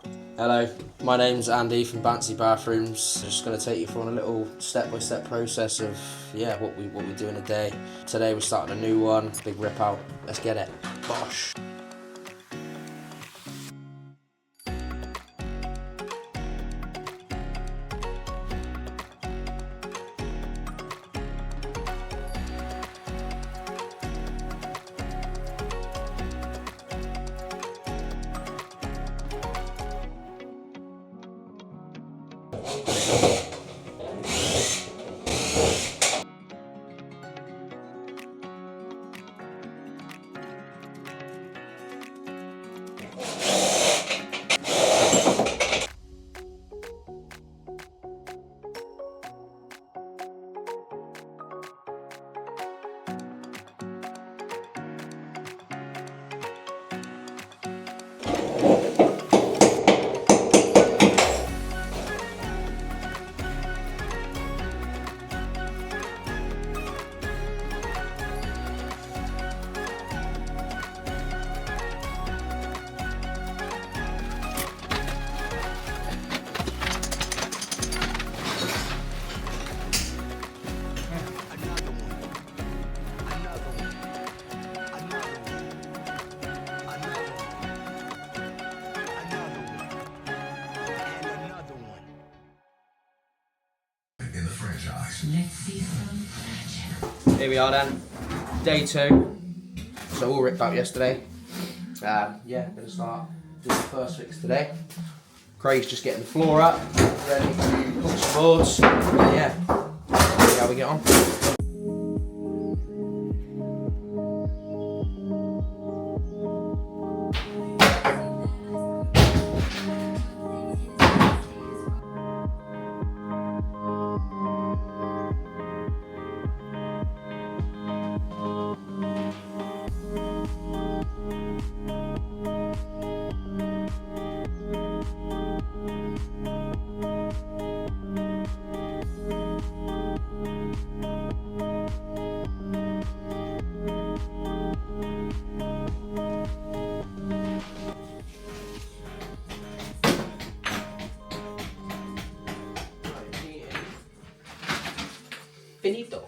Hello, my name's Andy from Bancey Bathrooms. Just going to take you through on a little step-by-step process of what we do in a day. Today we're starting a new one, big rip out. Let's get it. Bosh. Let's see some. Here we are then, day 2. So all ripped out yesterday. Gonna start doing the first fix today. Craig's just getting the floor up, ready to put some boards. See how we get on. Finito.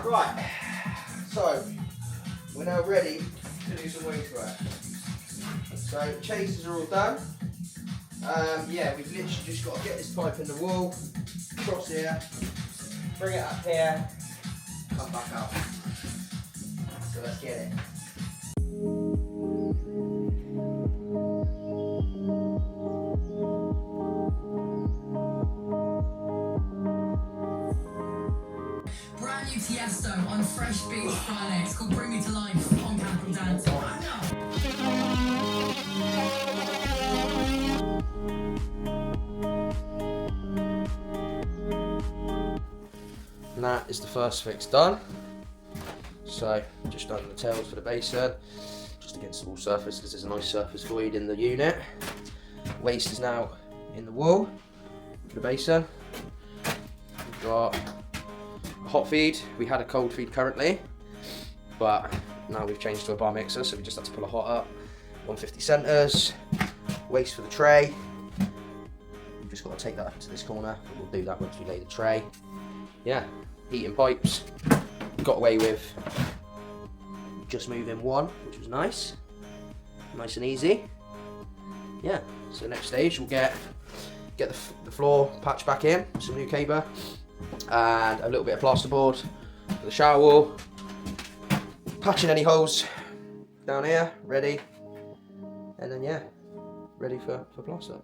Right, so we're now ready to do some waste work. So chasers are all done. We've literally just got to get this pipe in the wall, cross here, bring it up here, come back out. So let's get it. Brand new Tiesto on Fresh Beats Friday. It's called Bring Me to Life on Capital Dancing. And that is the first fix done. So just done the tails for the basin, just against the wall surface because there's a nice surface void in the unit. Waste is now in the wall for the basin. We've got a hot feed. We had a cold feed currently, but now we've changed to a bar mixer, so we just had to pull a hot up. 150 centres, waste for the tray. We've just got to take that up into this corner. We'll do that once we lay the tray. Heating pipes. Got away with just moving one, which was nice and easy. So next stage we'll get the floor patched back in, some new caber and a little bit of plasterboard for the shower wall, patching any holes down here, ready, and then ready for plaster.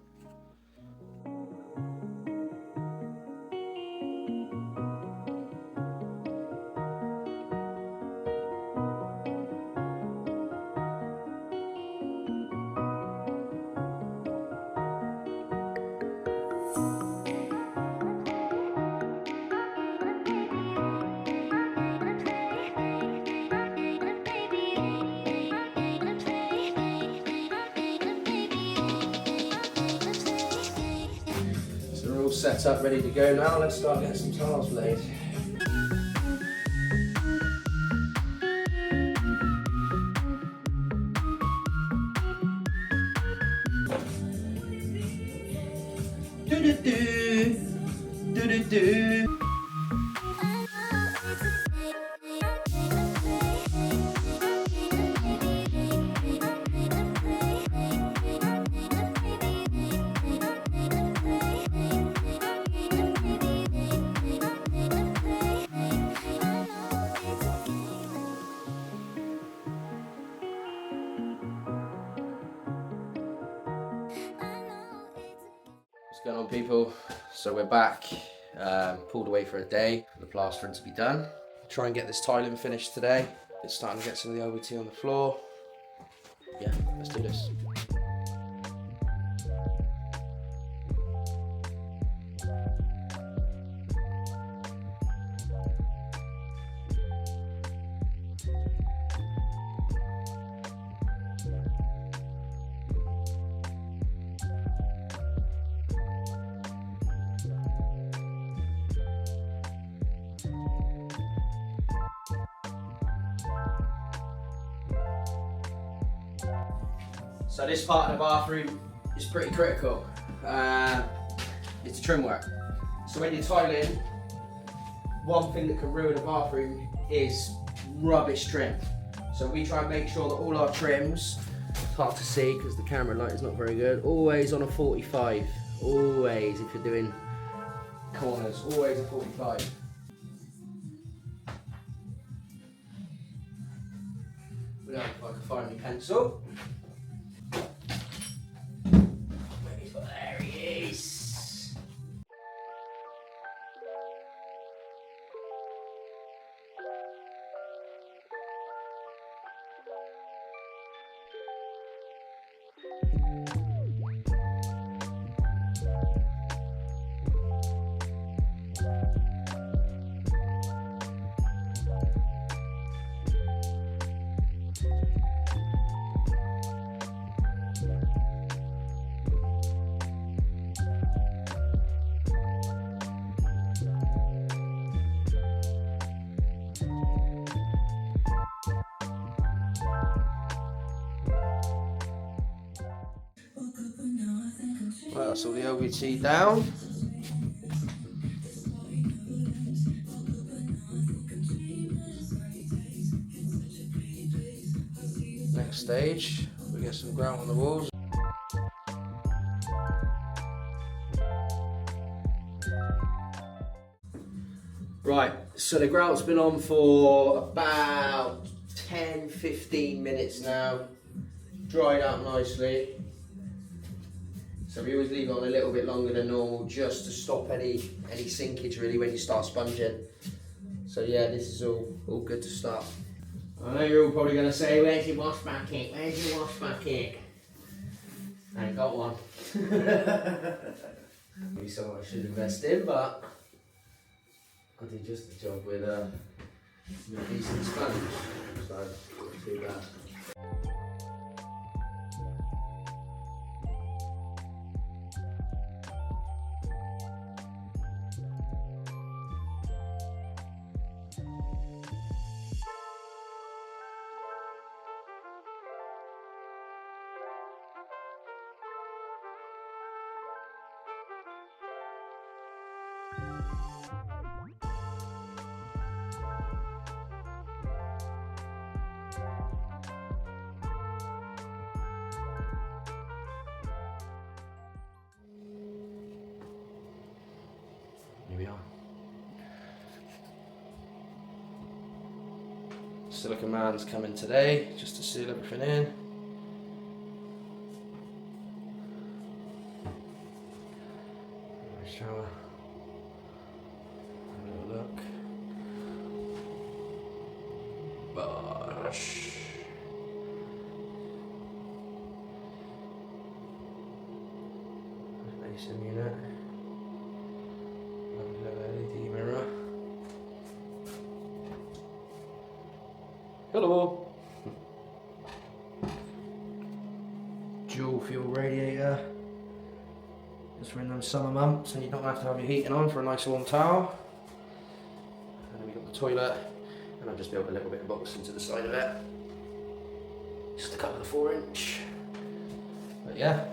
set up, ready to go now. Let's start getting some tiles laid. Do-do-do, do-do-do. What's going on, people? So we're back, pulled away for a day for the plastering to be done. Try and get this tiling finished today. It's starting to get some of the LVT on the floor. Yeah, let's do this. So this part of the bathroom is pretty critical. It's trim work. So when you're tiling, one thing that can ruin a bathroom is rubbish trim. So we try and make sure that all our trims, it's hard to see because the camera light is not very good, always on a 45. Always, if you're doing corners, always a 45. Without if I can find my pencil. There he is. Right, that's all the LVT down. Next stage, we get some grout on the walls. Right, so the grout's been on for about 10-15 minutes now. Dried out nicely. So we always leave it on a little bit longer than normal just to stop any sinkage really when you start sponging. So yeah, this is all good to start. I know you're all probably going to say, where's your wash bucket? Where's your wash bucket? I ain't got one. Maybe something I should invest in, but I did just the job with a decent sponge, so not too bad. Here we are. Silicon man's coming today just to seal everything in. Shower. Have a little look. Bosh. Renovation unit. LED mirror. Hello. Dual fuel radiator. Just we're in them summer months and you don't have to have your heating on for a nice warm towel. And then we've got the toilet, and I've just built a little bit of box into the side of it, just to cover the 4-inch. But yeah,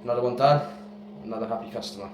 another one done, another happy customer.